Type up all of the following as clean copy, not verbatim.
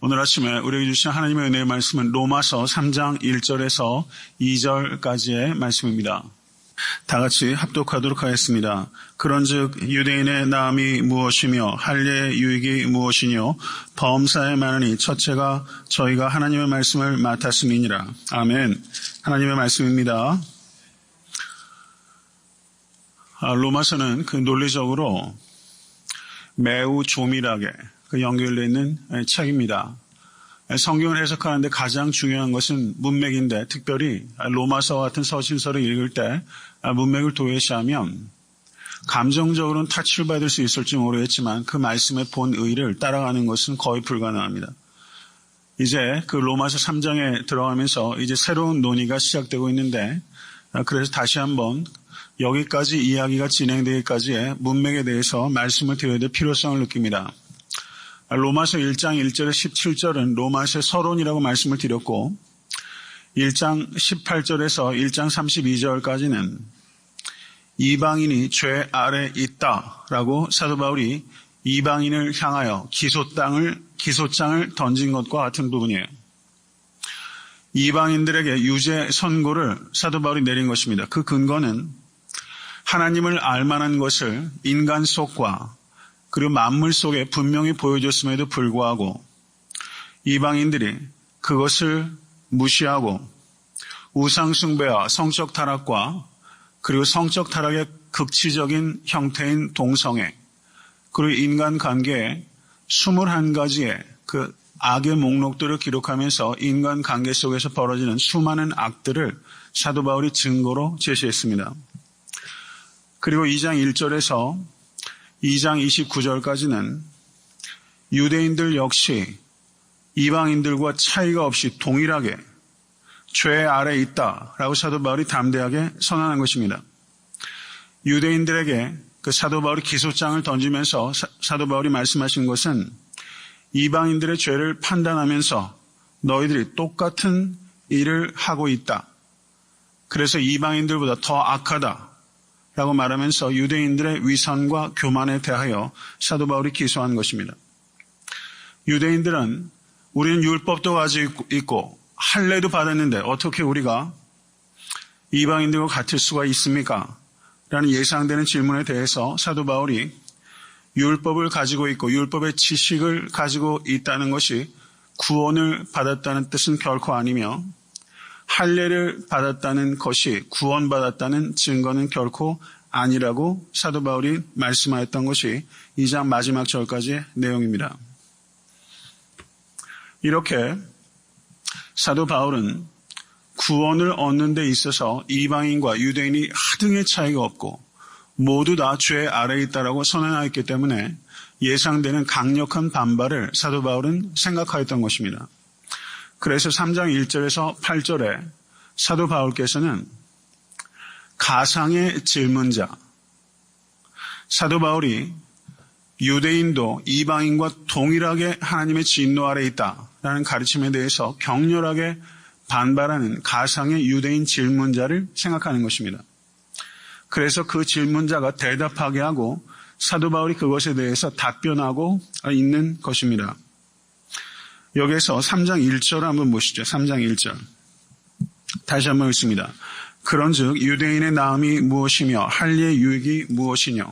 오늘 아침에 우리에게 주신 하나님의 은혜의 말씀은 로마서 3장 1절에서 2절까지의 말씀입니다. 다 같이 합독하도록 하겠습니다. 그런즉 유대인의 나음이 무엇이며 할례의 유익이 무엇이뇨 범사에 많으니 첫째가 저희가 하나님의 말씀을 맡았음이니라. 아멘. 하나님의 말씀입니다. 로마서는 그 논리적으로 매우 조밀하게 연결되어 있는 책입니다. 성경을 해석하는데 가장 중요한 것은 문맥인데, 특별히 로마서 같은 서신서를 읽을 때 문맥을 도외시하면 감정적으로는 타치를 받을 수 있을지 모르겠지만 그 말씀의 본의를 따라가는 것은 거의 불가능합니다. 이제 그 로마서 3장에 들어가면서 이제 새로운 논의가 시작되고 있는데, 그래서 다시 한번 여기까지 이야기가 진행되기까지의 문맥에 대해서 말씀을 드려야 될 필요성을 느낍니다. 로마서 1장 1절에서 17절은 로마서의 서론이라고 말씀을 드렸고, 1장 18절에서 1장 32절까지는 이방인이 죄 아래 있다라고 사도 바울이 이방인을 향하여 기소장을 던진 것과 같은 부분이에요. 이방인들에게 유죄 선고를 사도 바울이 내린 것입니다. 그 근거는 하나님을 알만한 것을 인간 속과 그리고 만물 속에 분명히 보여줬음에도 불구하고 이방인들이 그것을 무시하고 우상숭배와 성적 타락과 그리고 성적 타락의 극치적인 형태인 동성애, 그리고 인간관계에 21가지의 그 악의 목록들을 기록하면서 인간관계 속에서 벌어지는 수많은 악들을 사도 바울이 증거로 제시했습니다. 그리고 2장 1절에서 2장 29절까지는 유대인들 역시 이방인들과 차이가 없이 동일하게 죄 아래 있다라고 사도 바울이 담대하게 선언한 것입니다. 유대인들에게 그 사도 바울이 기소장을 던지면서 사도 바울이 말씀하신 것은 이방인들의 죄를 판단하면서 너희들이 똑같은 일을 하고 있다. 그래서 이방인들보다 더 악하다 라고 말하면서 유대인들의 위선과 교만에 대하여 사도 바울이 기소한 것입니다. 유대인들은 우리는 율법도 가지고 있고 할례도 받았는데 어떻게 우리가 이방인들과 같을 수가 있습니까? 라는 예상되는 질문에 대해서 사도 바울이 율법을 가지고 있고 율법의 지식을 가지고 있다는 것이 구원을 받았다는 뜻은 결코 아니며, 할례를 받았다는 것이 구원받았다는 증거는 결코 아니라고 사도 바울이 말씀하였던 것이 2장 마지막 절까지의 내용입니다. 이렇게 사도 바울은 구원을 얻는 데 있어서 이방인과 유대인이 하등의 차이가 없고 모두 다 죄 아래에 있다라고 선언하였기 때문에 예상되는 강력한 반발을 사도 바울은 생각하였던 것입니다. 그래서 3장 1절에서 8절에 사도 바울께서는 가상의 질문자, 사도 바울이 유대인도 이방인과 동일하게 하나님의 진노 아래 있다라는 가르침에 대해서 격렬하게 반발하는 가상의 유대인 질문자를 생각하는 것입니다. 그래서 그 질문자가 대답하게 하고 사도 바울이 그것에 대해서 답변하고 있는 것입니다. 여기에서 3장 1절을 한번 보시죠. 3장 1절. 다시 한번 읽습니다. 그런즉 유대인의 나음이 무엇이며 할례의 유익이 무엇이뇨.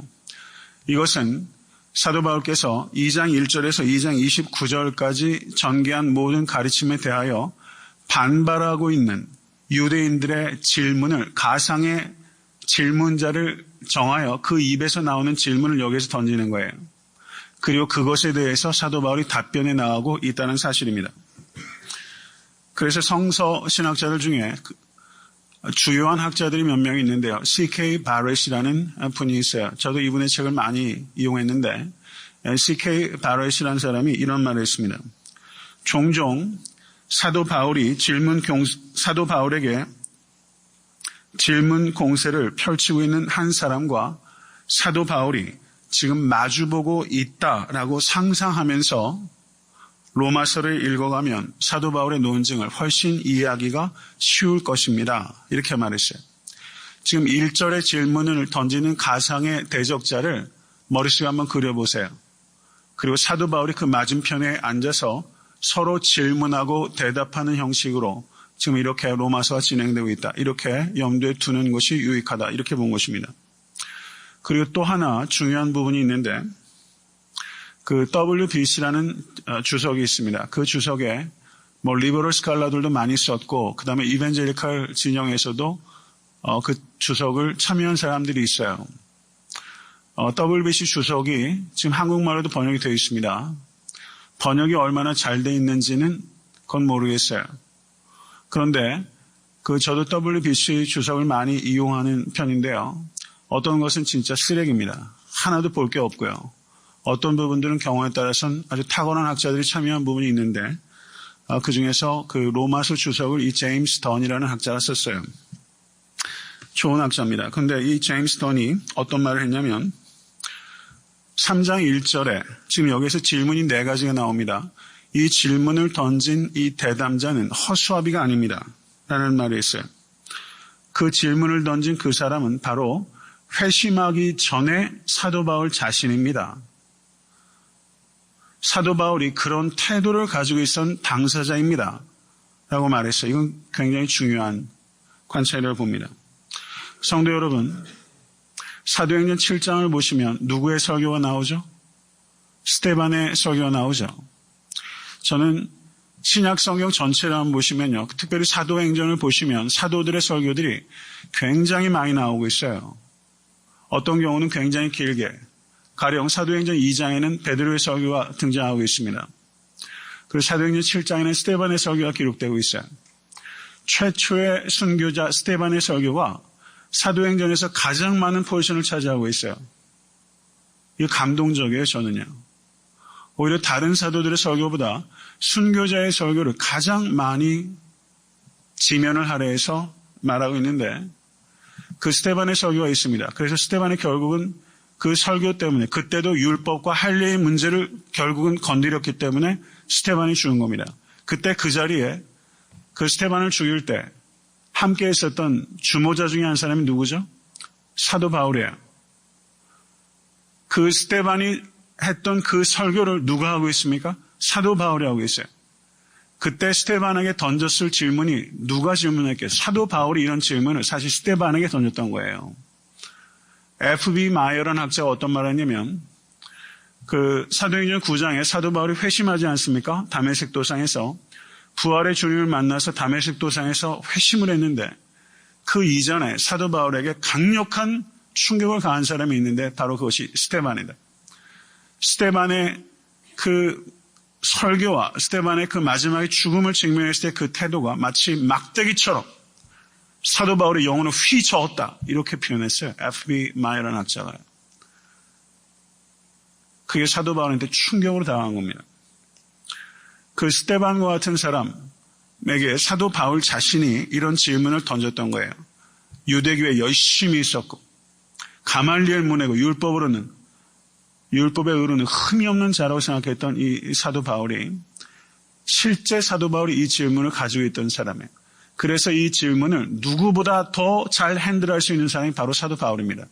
이것은 사도 바울께서 2장 1절에서 2장 29절까지 전개한 모든 가르침에 대하여 반발하고 있는 유대인들의 질문을, 가상의 질문자를 정하여 그 입에서 나오는 질문을 여기에서 던지는 거예요. 그리고 그것에 대해서 사도 바울이 답변해 나가고 있다는 사실입니다. 그래서 성서 신학자들 중에 주요한 학자들이 몇 명 있는데요. C.K. 바렛이라는 분이 있어요. 저도 이분의 책을 많이 이용했는데 C.K. 바렛이라는 사람이 이런 말을 했습니다. 종종 사도 바울에게 질문 공세를 펼치고 있는 한 사람과 사도 바울이 지금 마주보고 있다라고 상상하면서 로마서를 읽어가면 사도 바울의 논증을 훨씬 이해하기가 쉬울 것입니다. 이렇게 말했어요. 지금 1절의 질문을 던지는 가상의 대적자를 머릿속에 한번 그려보세요. 그리고 사도 바울이 그 맞은편에 앉아서 서로 질문하고 대답하는 형식으로 지금 이렇게 로마서가 진행되고 있다. 이렇게 염두에 두는 것이 유익하다. 이렇게 본 것입니다. 그리고 또 하나 중요한 부분이 있는데 그 WBC라는 주석이 있습니다. 그 주석에 리버럴 스칼라들도 많이 썼고 그 다음에 이벤젤리칼 진영에서도 그 주석을 참여한 사람들이 있어요. WBC 주석이 지금 한국말로도 번역이 되어 있습니다. 번역이 얼마나 잘 되어 있는지는 그건 모르겠어요. 그런데 저도 WBC 주석을 많이 이용하는 편인데요. 어떤 것은 진짜 쓰레기입니다. 하나도 볼 게 없고요. 어떤 부분들은 경우에 따라서는 아주 탁월한 학자들이 참여한 부분이 있는데 그 중에서 그 로마서 주석을 이 제임스 던이라는 학자가 썼어요. 좋은 학자입니다. 그런데 이 제임스 던이 어떤 말을 했냐면 3장 1절에 지금 여기서 질문이 4가지가 나옵니다. 이 질문을 던진 이 대담자는 허수아비가 아닙니다. 라는 말이 있어요. 그 질문을 던진 그 사람은 바로 회심하기 전에 사도 바울 자신입니다. 사도 바울이 그런 태도를 가지고 있었던 당사자입니다. 라고 말했어요. 이건 굉장히 중요한 관찰이라고 봅니다. 성도 여러분, 사도행전 7장을 보시면 누구의 설교가 나오죠? 스데반의 설교가 나오죠. 저는 신약 성경 전체를 한번 보시면요. 특별히 사도행전을 보시면 사도들의 설교들이 굉장히 많이 나오고 있어요. 어떤 경우는 굉장히 길게, 가령 사도행전 2장에는 베드로의 설교가 등장하고 있습니다. 그리고 사도행전 7장에는 스데반의 설교가 기록되고 있어요. 최초의 순교자 스데반의 설교가 사도행전에서 가장 많은 포지션을 차지하고 있어요. 이거 감동적이에요, 저는요. 오히려 다른 사도들의 설교보다 순교자의 설교를 가장 많이 지면을 할애해서 말하고 있는데 그 스데반의 설교가 있습니다. 그래서 스데반이 결국은 그 설교 때문에 그때도 율법과 할례의 문제를 결국은 건드렸기 때문에 스데반이 죽은 겁니다. 그때 그 자리에 그 스데반을 죽일 때 함께 있었던 주모자 중에 한 사람이 누구죠? 사도 바울이에요. 그 스데반이 했던 그 설교를 누가 하고 있습니까? 사도 바울이 하고 있어요. 그때 스데반에게 던졌을 질문이 누가 질문했겠어요? 사도 바울이 이런 질문을 사실 스데반에게 던졌던 거예요. F.B. 마이어라는 학자가 어떤 말을 했냐면 그 사도행전 9장에 사도 바울이 회심하지 않습니까? 다메섹 도상에서 부활의 주님을 만나서 다메섹 도상에서 회심을 했는데 그 이전에 사도 바울에게 강력한 충격을 가한 사람이 있는데 바로 그것이 스데반이다. 스데반의 그 설교와 스데반의 그 마지막에 죽음을 직면했을 때 그 태도가 마치 막대기처럼 사도 바울의 영혼을 휘저었다. 이렇게 표현했어요. F.B. 마이어라는 학자가. 그게 사도 바울한테 충격으로 당한 겁니다. 그 스데반과 같은 사람에게 사도 바울 자신이 이런 질문을 던졌던 거예요. 유대교에 열심히 있었고 가말리엘 문외고 율법에 의르는 흠이 없는 자라고 생각했던 이 사도 바울이 실제 사도 바울이 이 질문을 가지고 있던 사람이에요. 그래서 이 질문을 누구보다 더 잘 핸들할 수 있는 사람이 바로 사도 바울입니다.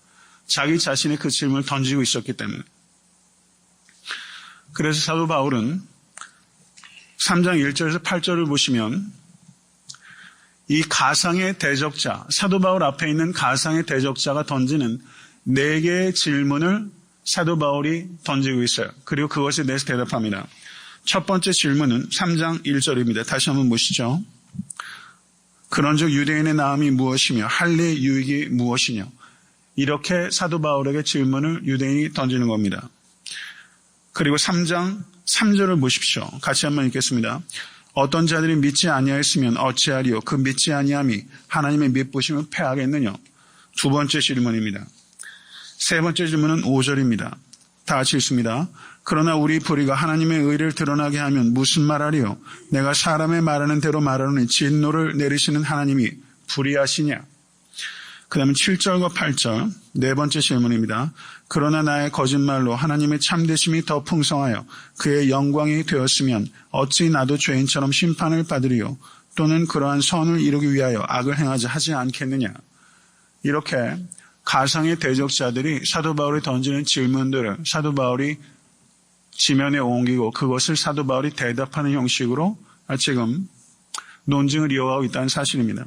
자기 자신의 그 질문을 던지고 있었기 때문에. 그래서 사도 바울은 3장 1절에서 8절을 보시면 이 가상의 대적자, 사도 바울 앞에 있는 가상의 대적자가 던지는 4개의 질문을 사도 바울이 던지고 있어요. 그리고 그것에 대해서 대답합니다. 첫 번째 질문은 3장 1절입니다. 다시 한번 보시죠. 그런즉 유대인의 나음이 무엇이며 할례의 유익이 무엇이냐. 이렇게 사도 바울에게 질문을 유대인이 던지는 겁니다. 그리고 3장 3절을 보십시오. 같이 한번 읽겠습니다. 어떤 자들이 믿지 아니하였으면 어찌하리요? 그 믿지 아니함이 하나님의 믿으심을 패하겠느냐? 두 번째 질문입니다. 세 번째 질문은 5절입니다. 다 같이 읽습니다. 그러나 우리 불의가 하나님의 의를 드러나게 하면 무슨 말하리요? 내가 사람의 말하는 대로 말하노니 진노를 내리시는 하나님이 불의하시냐? 그 다음에 7절과 8절 네 번째 질문입니다. 그러나 나의 거짓말로 하나님의 참되심이 더 풍성하여 그의 영광이 되었으면 어찌 나도 죄인처럼 심판을 받으리요? 또는 그러한 선을 이루기 위하여 악을 행하자 하지 않겠느냐? 이렇게 가상의 대적자들이 사도 바울이 던지는 질문들을 사도 바울이 지면에 옮기고 그것을 사도 바울이 대답하는 형식으로 지금 논증을 이어가고 있다는 사실입니다.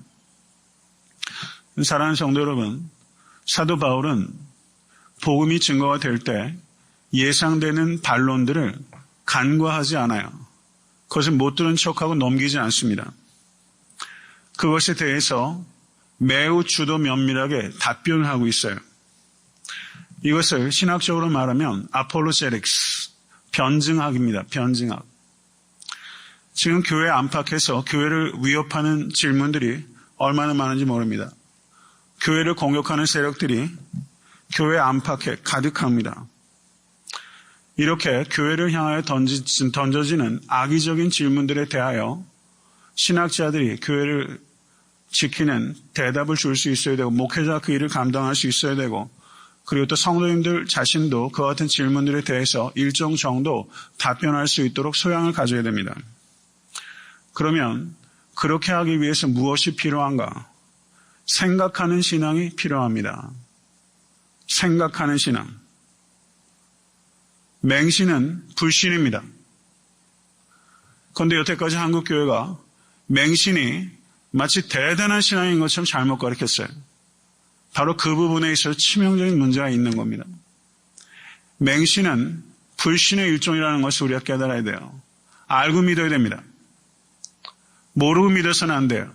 사랑하는 성도 여러분, 사도 바울은 복음이 증거가 될 때 예상되는 반론들을 간과하지 않아요. 그것을 못 들은 척하고 넘기지 않습니다. 그것에 대해서 매우 주도 면밀하게 답변을 하고 있어요. 이것을 신학적으로 말하면 아폴로제틱스, 변증학입니다. 변증학. 지금 교회 안팎에서 교회를 위협하는 질문들이 얼마나 많은지 모릅니다. 교회를 공격하는 세력들이 교회 안팎에 가득합니다. 이렇게 교회를 향하여 던져지는 악의적인 질문들에 대하여 신학자들이 교회를 지키는 대답을 줄 수 있어야 되고 목회자 그 일을 감당할 수 있어야 되고 그리고 또 성도님들 자신도 그와 같은 질문들에 대해서 일정 정도 답변할 수 있도록 소양을 가져야 됩니다. 그러면 그렇게 하기 위해서 무엇이 필요한가? 생각하는 신앙이 필요합니다. 생각하는 신앙. 맹신은 불신입니다. 그런데 여태까지 한국 교회가 맹신이 마치 대단한 신앙인 것처럼 잘못 가르쳤어요. 바로 그 부분에 있어서 치명적인 문제가 있는 겁니다. 맹신은 불신의 일종이라는 것을 우리가 깨달아야 돼요. 알고 믿어야 됩니다. 모르고 믿어서는 안 돼요.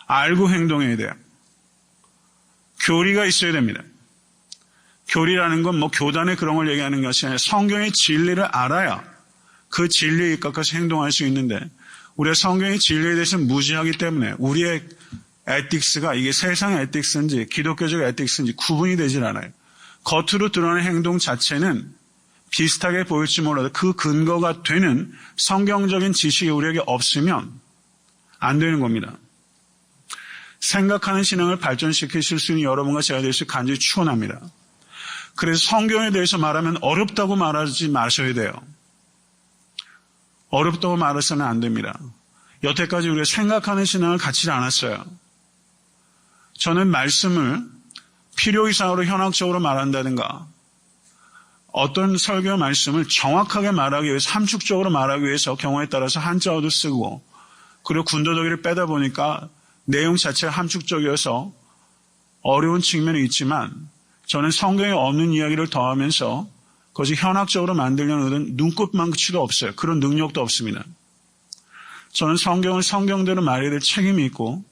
알고 행동해야 돼요. 교리가 있어야 됩니다. 교리라는 건 교단의 그런 걸 얘기하는 것이 아니라 성경의 진리를 알아야 그 진리에 입각해서 행동할 수 있는데 우리가 성경의 진리에 대해서 무지하기 때문에 우리의 에틱스가 이게 세상의 에틱스인지 기독교적 에틱스인지 구분이 되질 않아요. 겉으로 드러나는 행동 자체는 비슷하게 보일지 몰라도 그 근거가 되는 성경적인 지식이 우리에게 없으면 안 되는 겁니다. 생각하는 신앙을 발전시키실 수 있는 여러분과 제가 될 수 간절히 축원합니다. 그래서 성경에 대해서 말하면 어렵다고 말하지 마셔야 돼요. 어렵다고 말해서는 안 됩니다. 여태까지 우리가 생각하는 신앙을 갖지 않았어요. 저는 말씀을 필요 이상으로 현학적으로 말한다든가 어떤 설교 말씀을 정확하게 말하기 위해서 함축적으로 말하기 위해서 경우에 따라서 한자어도 쓰고 그리고 군더더기를 빼다 보니까 내용 자체가 함축적이어서 어려운 측면이 있지만 저는 성경에 없는 이야기를 더하면서 그것이 현학적으로 만들려는 눈꽃만치도 없어요. 그런 능력도 없습니다. 저는 성경을 성경대로 말해야 될 책임이 있고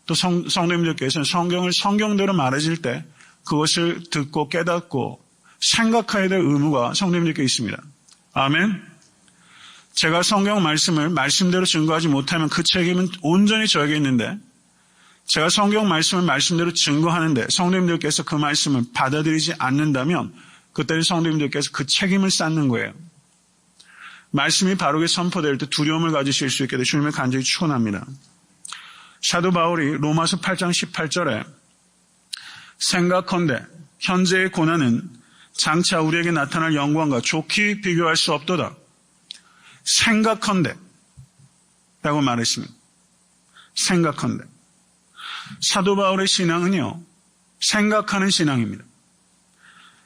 또 성도님들께서는 성경을 성경대로 말해질 때 그것을 듣고 깨닫고 생각해야 될 의무가 성도님들께 있습니다. 아멘. 제가 성경 말씀을 말씀대로 증거하지 못하면 그 책임은 온전히 저에게 있는데 제가 성경 말씀을 말씀대로 증거하는데 성도님들께서 그 말씀을 받아들이지 않는다면 그때는 성도님들께서 그 책임을 쌓는 거예요. 말씀이 바르게 선포될 때 두려움을 가지실 수 있게 돼 주님을 간절히 축원합니다. 사도 바울이 로마서 8장 18절에 생각컨대 현재의 고난은 장차 우리에게 나타날 영광과 좋게 비교할 수 없도다. 생각컨대 라고 말했습니다. 생각컨대. 사도 바울의 신앙은요, 생각하는 신앙입니다.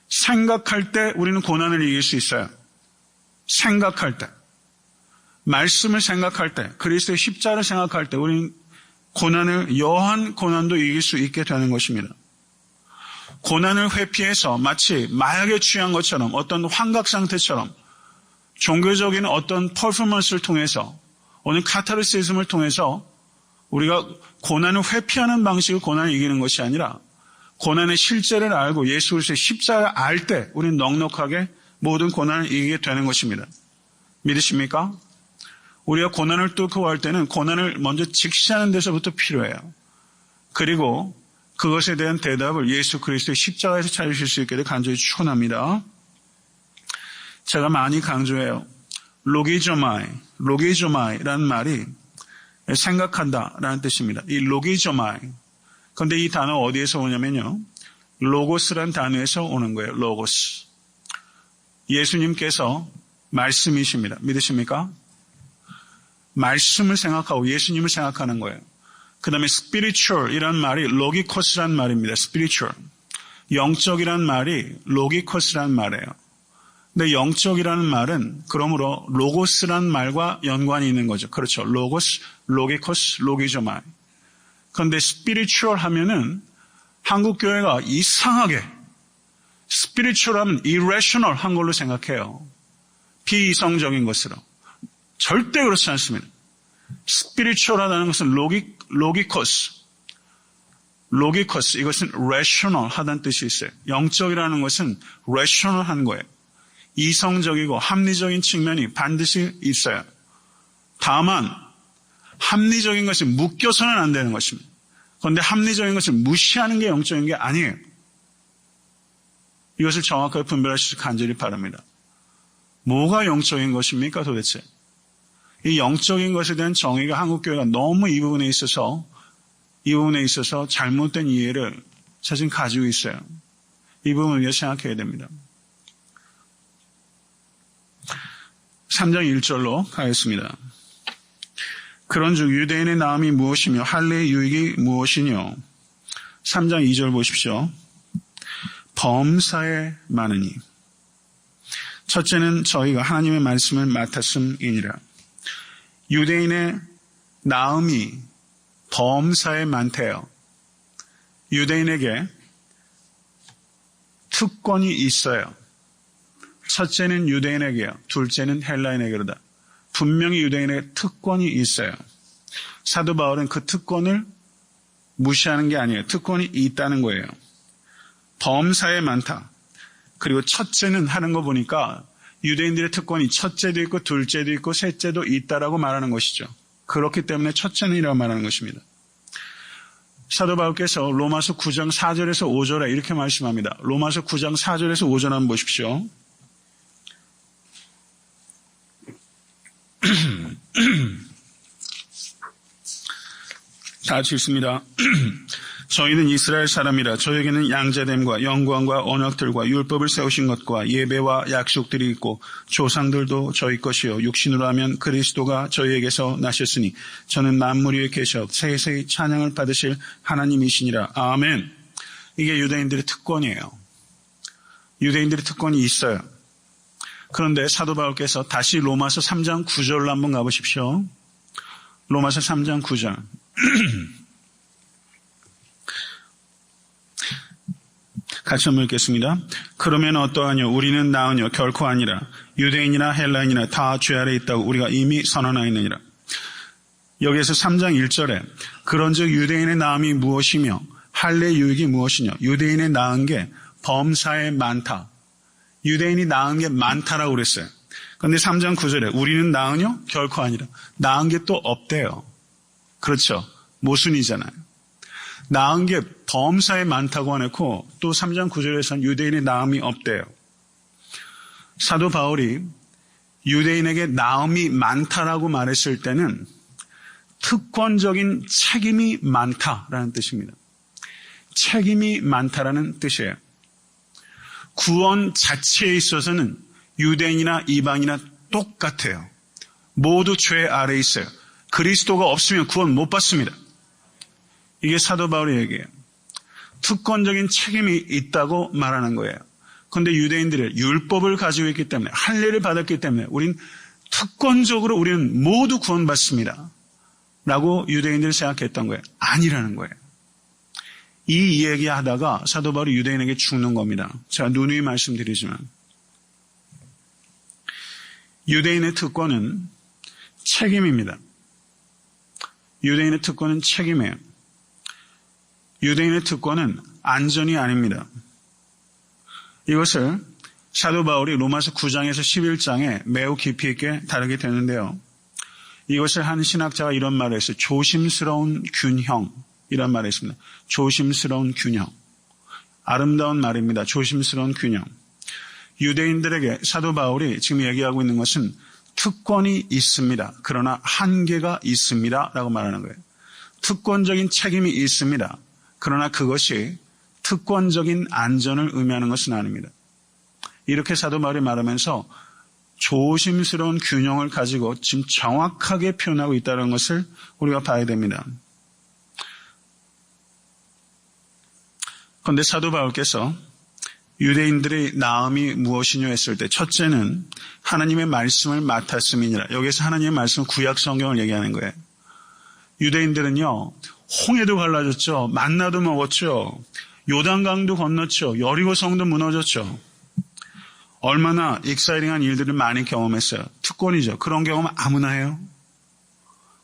생각할 때 우리는 고난을 이길 수 있어요. 생각할 때. 말씀을 생각할 때, 그리스도의 십자가를 생각할 때 우리는 고난을, 여한 고난도 이길 수 있게 되는 것입니다. 고난을 회피해서 마치 마약에 취한 것처럼 어떤 환각 상태처럼 종교적인 어떤 퍼포먼스를 통해서 오늘 카타르시즘을 통해서 우리가 고난을 회피하는 방식으로 고난을 이기는 것이 아니라 고난의 실제를 알고 예수 그리스도의 십자가를 알 때 우리는 넉넉하게 모든 고난을 이기게 되는 것입니다. 믿으십니까? 우리가 고난을 뚫고 할 때는 고난을 먼저 직시하는 데서부터 필요해요. 그리고 그것에 대한 대답을 예수 그리스도의 십자가에서 찾으실 수 있게 간절히 축원합니다. 제가 많이 강조해요. 로기조마이라는 말이 생각한다라는 뜻입니다. 이 로기조마이. 그런데 이 단어 어디에서 오냐면요. 로고스라는 단어에서 오는 거예요. 로고스. 예수님께서 말씀이십니다. 믿으십니까? 말씀을 생각하고 예수님을 생각하는 거예요. 그 다음에 spiritual이라는 말이 로기코스라는 말입니다. spiritual. 영적이라는 말이 로기코스라는 말이에요. 근데 영적이라는 말은 그러므로 로고스란 말과 연관이 있는 거죠. 그렇죠. 로고스, 로기코스, 로기조마. 그런데 스피리추얼 하면은 한국 교회가 이상하게 스피리추얼 하면 irrational 한 걸로 생각해요. 비이성적인 것으로. 절대 그렇지 않습니다. 스피리추얼하다는 것은 로기코스, 이것은 rational 하다는 뜻이 있어요. 영적이라는 것은 rational 한 거예요. 이성적이고 합리적인 측면이 반드시 있어요. 다만 합리적인 것이 묶여서는 안 되는 것입니다. 그런데 합리적인 것을 무시하는 게 영적인 게 아니에요. 이것을 정확하게 분별하시길 간절히 바랍니다. 뭐가 영적인 것입니까 도대체? 이 영적인 것에 대한 정의가 한국교회가 너무 이 부분에 있어서 잘못된 이해를 사실 가지고 있어요. 이 부분을 위해 생각해야 됩니다. 3장 1절로 가겠습니다. 그런즉 유대인의 나음이 무엇이며 할례의 유익이 무엇이뇨? 3장 2절 보십시오. 범사에 많으니 첫째는 저희가 하나님의 말씀을 맡았음이니라. 유대인의 나음이 범사에 많대요. 유대인에게 특권이 있어요. 첫째는 유대인에게요. 둘째는 헬라인에게로다. 분명히 유대인에게 특권이 있어요. 사도 바울은 그 특권을 무시하는 게 아니에요. 특권이 있다는 거예요. 범사에 많다. 그리고 첫째는 하는 거 보니까 유대인들의 특권이 첫째도 있고 둘째도 있고 셋째도 있다라고 말하는 것이죠. 그렇기 때문에 첫째는이라고 말하는 것입니다. 사도 바울께서 로마서 9장 4절에서 5절에 이렇게 말씀합니다. 로마서 9장 4절에서 5절 한번 보십시오. 다 같이 읽습니다. 저희는 이스라엘 사람이라 저에게는 양자됨과 영광과 언약들과 율법을 세우신 것과 예배와 약속들이 있고 조상들도 저희 것이요 육신으로 하면 그리스도가 저희에게서 나셨으니 저는 만물 위에 계셔 세세히 찬양을 받으실 하나님이시니라. 아멘. 이게 유대인들의 특권이에요. 유대인들의 특권이 있어요. 그런데 사도 바울께서 다시 로마서 3장 9절로 한번 가보십시오. 로마서 3장 9절. 같이 한번 읽겠습니다. 그러면 어떠하뇨? 우리는 나으뇨? 결코 아니라. 유대인이나 헬라인이나 다 죄 아래 있다고 우리가 이미 선언하였느니라. 여기에서 3장 1절에 그런즉 유대인의 나음이 무엇이며 할례의 유익이 무엇이냐. 유대인의 나은 게 범사에 많다. 유대인이 나은 게 많다라고 그랬어요. 그런데 3장 9절에 우리는 나으뇨? 결코 아니라. 나은 게 또 없대요. 그렇죠. 모순이잖아요. 나은 게 범사에 많다고 해놓고 또 3장 9절에서는 유대인의 나음이 없대요. 사도 바울이 유대인에게 나음이 많다라고 말했을 때는 특권적인 책임이 많다라는 뜻입니다. 책임이 많다라는 뜻이에요. 구원 자체에 있어서는 유대인이나 이방이나 똑같아요. 모두 죄 아래에 있어요. 그리스도가 없으면 구원 못 받습니다. 이게 사도 바울의 얘기예요. 특권적인 책임이 있다고 말하는 거예요. 그런데 유대인들이 율법을 가지고 있기 때문에 할례를 받았기 때문에 우리는 모두 구원받습니다. 라고 유대인들이 생각했던 거예요. 아니라는 거예요. 이 이야기하다가 사도 바울이 유대인에게 죽는 겁니다. 제가 누누이 말씀드리지만 유대인의 특권은 책임입니다. 유대인의 특권은 책임이에요. 유대인의 특권은 안전이 아닙니다. 이것을 사도 바울이 로마서 9장에서 11장에 매우 깊이 있게 다루게 되는데요. 이것을 한 신학자가 이런 말을 했어요. 조심스러운 균형이란 말을 했습니다. 조심스러운 균형. 아름다운 말입니다. 조심스러운 균형. 유대인들에게 사도 바울이 지금 얘기하고 있는 것은 특권이 있습니다. 그러나 한계가 있습니다. 라고 말하는 거예요. 특권적인 책임이 있습니다. 그러나 그것이 특권적인 안전을 의미하는 것은 아닙니다. 이렇게 사도 바울이 말하면서 조심스러운 균형을 가지고 지금 정확하게 표현하고 있다는 것을 우리가 봐야 됩니다. 그런데 사도 바울께서 유대인들의 나음이 무엇이냐 했을 때 첫째는 하나님의 말씀을 맡았음이니라. 여기서 하나님의 말씀은 구약 성경을 얘기하는 거예요. 유대인들은요, 홍해도 갈라졌죠. 만나도 먹었죠. 요단강도 건넜죠. 여리고성도 무너졌죠. 얼마나 익사이팅한 일들을 많이 경험했어요. 특권이죠. 그런 경험 아무나 해요.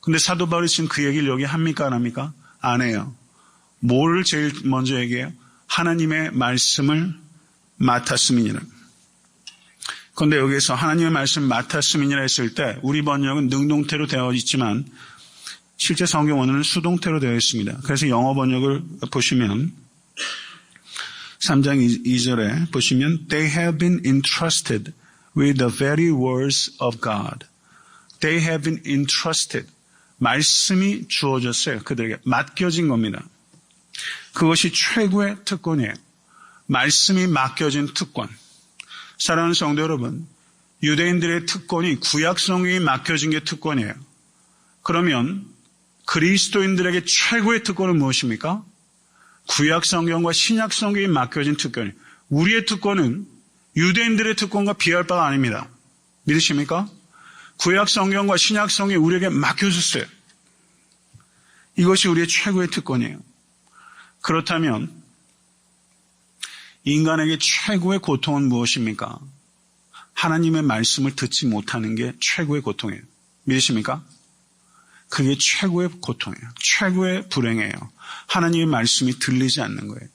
근데 사도 바울이 지금 그 얘기를 여기 합니까 안 합니까? 안 해요. 뭐를 제일 먼저 얘기해요? 하나님의 말씀을 맡았음이니라. 그런데 여기서 하나님의 말씀 맡았음이니라 했을 때 우리 번역은 능동태로 되어 있지만 실제 성경 원어는 수동태로 되어 있습니다. 그래서 영어 번역을 보시면 3장 2절에 보시면 They have been entrusted with the very words of God. They have been entrusted. 말씀이 주어졌어요. 그들에게 맡겨진 겁니다. 그것이 최고의 특권이에요. 말씀이 맡겨진 특권. 사랑하는 성도 여러분, 유대인들의 특권이 구약 성경이 맡겨진 게 특권이에요. 그러면 그리스도인들에게 최고의 특권은 무엇입니까? 구약 성경과 신약 성경이 맡겨진 특권이에요. 우리의 특권은 유대인들의 특권과 비할 바가 아닙니다. 믿으십니까? 구약 성경과 신약 성경이 우리에게 맡겨졌어요. 이것이 우리의 최고의 특권이에요. 그렇다면 인간에게 최고의 고통은 무엇입니까? 하나님의 말씀을 듣지 못하는 게 최고의 고통이에요. 믿으십니까? 그게 최고의 고통이에요. 최고의 불행이에요. 하나님의 말씀이 들리지 않는 거예요.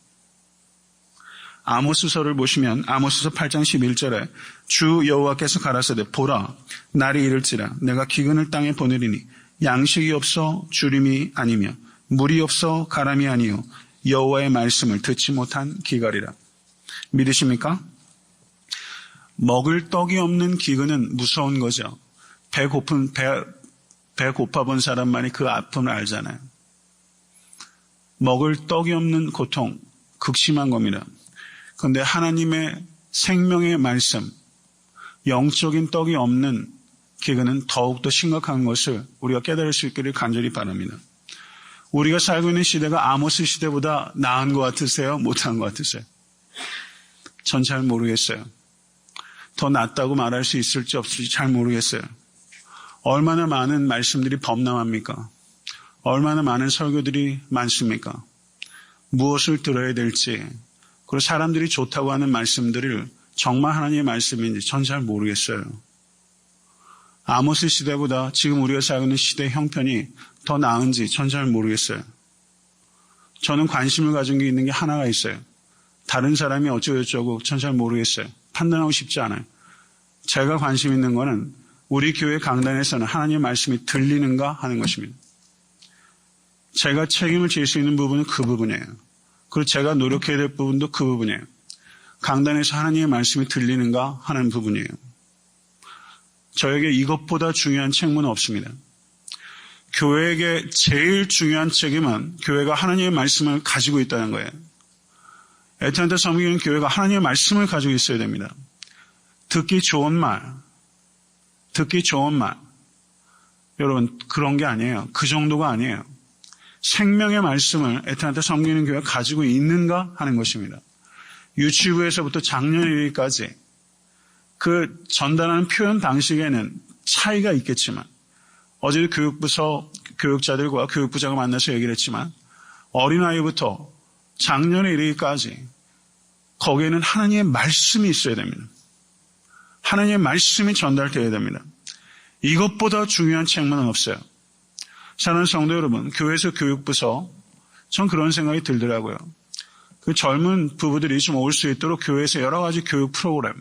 아모스서를 보시면 아모스서 8장 11절에 주 여호와께서 가라사대 보라 날이 이를지라 내가 기근을 땅에 보내리니 양식이 없어 주림이 아니며 물이 없어 가람이 아니요 여호와의 말씀을 듣지 못한 기갈이라. 믿으십니까? 먹을 떡이 없는 기근은 무서운 거죠. 배 고파본 사람만이 그 아픔을 알잖아요. 먹을 떡이 없는 고통, 극심한 겁니다. 그런데 하나님의 생명의 말씀, 영적인 떡이 없는 기근은 더욱더 심각한 것을 우리가 깨달을 수 있기를 간절히 바랍니다. 우리가 살고 있는 시대가 아모스 시대보다 나은 것 같으세요? 못한 것 같으세요? 전 잘 모르겠어요. 더 낫다고 말할 수 있을지 없을지 잘 모르겠어요. 얼마나 많은 말씀들이 범람합니까? 얼마나 많은 설교들이 많습니까? 무엇을 들어야 될지, 그리고 사람들이 좋다고 하는 말씀들을 정말 하나님의 말씀인지 전 잘 모르겠어요. 아모스 시대보다 지금 우리가 살고 있는 시대의 형편이 더 나은지 전 잘 모르겠어요. 저는 관심을 가진 게 있는 게 하나가 있어요. 다른 사람이 어쩌고저쩌고 전 잘 모르겠어요. 판단하고 싶지 않아요. 제가 관심 있는 거는 우리 교회 강단에서는 하나님의 말씀이 들리는가 하는 것입니다. 제가 책임을 질 수 있는 부분은 그 부분이에요. 그리고 제가 노력해야 될 부분도 그 부분이에요. 강단에서 하나님의 말씀이 들리는가 하는 부분이에요. 저에게 이것보다 중요한 책무는 없습니다. 교회에게 제일 중요한 책임은 교회가 하나님의 말씀을 가지고 있다는 거예요. 애틀랜타 섬기는 교회가 하나님의 말씀을 가지고 있어야 됩니다. 듣기 좋은 말. 여러분, 그런 게 아니에요. 그 정도가 아니에요. 생명의 말씀을 애틀랜타 섬기는 교회가 가지고 있는가 하는 것입니다. 유치부에서부터 작년 1일까지 그 전달하는 표현 방식에는 차이가 있겠지만 어제도 교육부서 교육자들과 교육부장을 만나서 얘기를 했지만 어린아이부터 작년의 1일까지 거기에는 하나님의 말씀이 있어야 됩니다. 하나님의 말씀이 전달되어야 됩니다. 이것보다 중요한 책무는 없어요. 사랑하는 성도 여러분, 교회에서 교육부서 전 그런 생각이 들더라고요. 그 젊은 부부들이 좀 올 수 있도록 교회에서 여러 가지 교육 프로그램,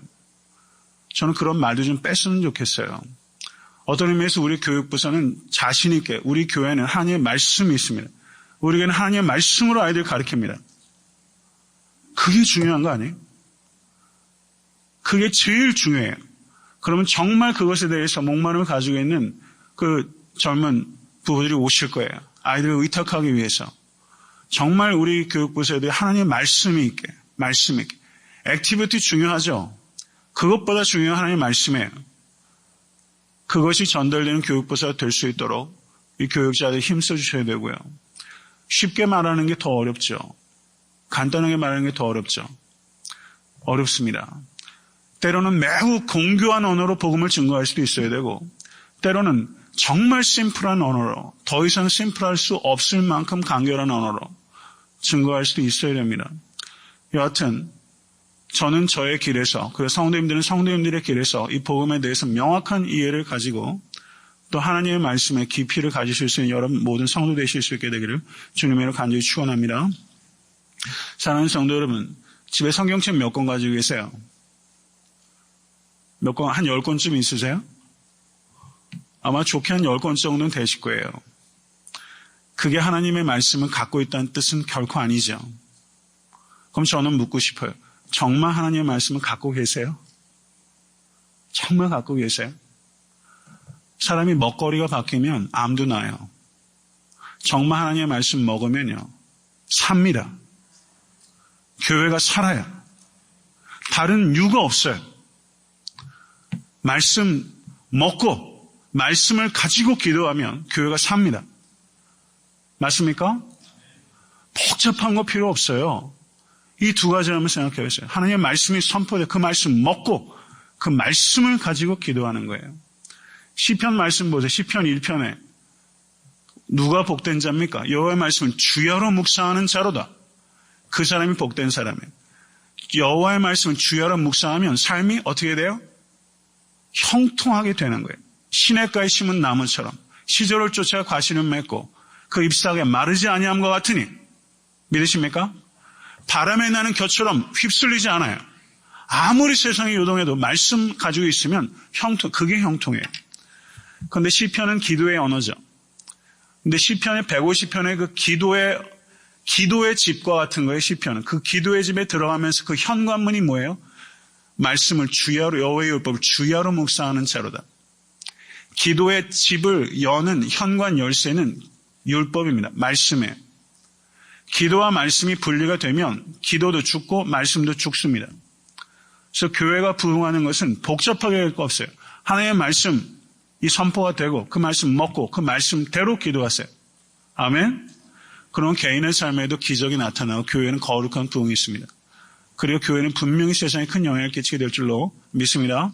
저는 그런 말도 좀 뺐으면 좋겠어요. 어떤 의미에서 우리 교육부서는 자신 있게 우리 교회는 하나님의 말씀이 있습니다. 우리 교회는 하나님의 말씀으로 아이들 가르칩니다. 그게 중요한 거 아니에요? 그게 제일 중요해요. 그러면 정말 그것에 대해서 목마름을 가지고 있는 그 젊은 부부들이 오실 거예요. 아이들을 의탁하기 위해서. 정말 우리 교육부서에 대해 하나님의 말씀 있게. 액티비티 중요하죠. 그것보다 중요한 하나님의 말씀이에요. 그것이 전달되는 교육부서가 될 수 있도록 이 교육자들이 힘써 주셔야 되고요. 쉽게 말하는 게 더 어렵죠. 간단하게 말하는 게 더 어렵죠. 어렵습니다. 때로는 매우 공교한 언어로 복음을 증거할 수도 있어야 되고, 때로는 정말 심플한 언어로, 더 이상 심플할 수 없을 만큼 간결한 언어로 증거할 수도 있어야 됩니다. 여하튼 저는 저의 길에서, 그리고 성도님들은 성도님들의 길에서 이 복음에 대해서 명확한 이해를 가지고 또 하나님의 말씀에 깊이를 가지실 수 있는 여러분 모든 성도 되실 수 있게 되기를 주님으로 간절히 축원합니다. 사랑하는 성도 여러분, 집에 성경책 몇 권 가지고 계세요? 몇 권, 한 10권쯤 있으세요? 아마 좋게 한 10권 정도는 되실 거예요. 그게 하나님의 말씀을 갖고 있다는 뜻은 결코 아니죠. 그럼 저는 묻고 싶어요. 정말 하나님의 말씀을 갖고 계세요? 정말 갖고 계세요? 사람이 먹거리가 바뀌면 암도 나요. 정말 하나님의 말씀 먹으면요, 삽니다. 교회가 살아요. 다른 이유가 없어요. 말씀 먹고 말씀을 가지고 기도하면 교회가 삽니다. 맞습니까? 복잡한 거 필요 없어요. 이 두 가지를 한번 생각해 보세요. 하나님의 말씀이 선포돼 그 말씀 먹고 그 말씀을 가지고 기도하는 거예요. 시편 말씀 보세요. 시편 1편에 누가 복된 자입니까? 여호와의 말씀을 주야로 묵상하는 자로다. 그 사람이 복된 사람이에요. 여호와의 말씀을 주야로 묵상하면 삶이 어떻게 돼요? 형통하게 되는 거예요. 시냇가에 심은 나무처럼 시절을 쫓아 과실을 맺고 그 잎사귀에 마르지 아니함과 같으니, 믿으십니까? 바람에 나는 겨처럼 휩쓸리지 않아요. 아무리 세상이 요동해도 말씀 가지고 있으면 그게 형통해요. 그런데 시편은 기도의 언어죠. 근데 시편의 150편의 그 기도의 집과 같은 거예요. 시편은 그 기도의 집에 들어가면서 그 현관문이 뭐예요? 말씀을 주야로, 여호와의 율법을 주야로 묵상하는 자로다. 기도의 집을 여는 현관 열쇠는 율법입니다. 말씀이에요. 기도와 말씀이 분리가 되면 기도도 죽고 말씀도 죽습니다. 그래서 교회가 부흥하는 것은 복잡하게 할 거 없어요. 하나님의 말씀이 선포가 되고 그 말씀 먹고 그 말씀대로 기도하세요. 아멘? 그러면 개인의 삶에도 기적이 나타나고 교회는 거룩한 부흥이 있습니다. 그리고 교회는 분명히 세상에 큰 영향을 끼치게 될 줄로 믿습니다.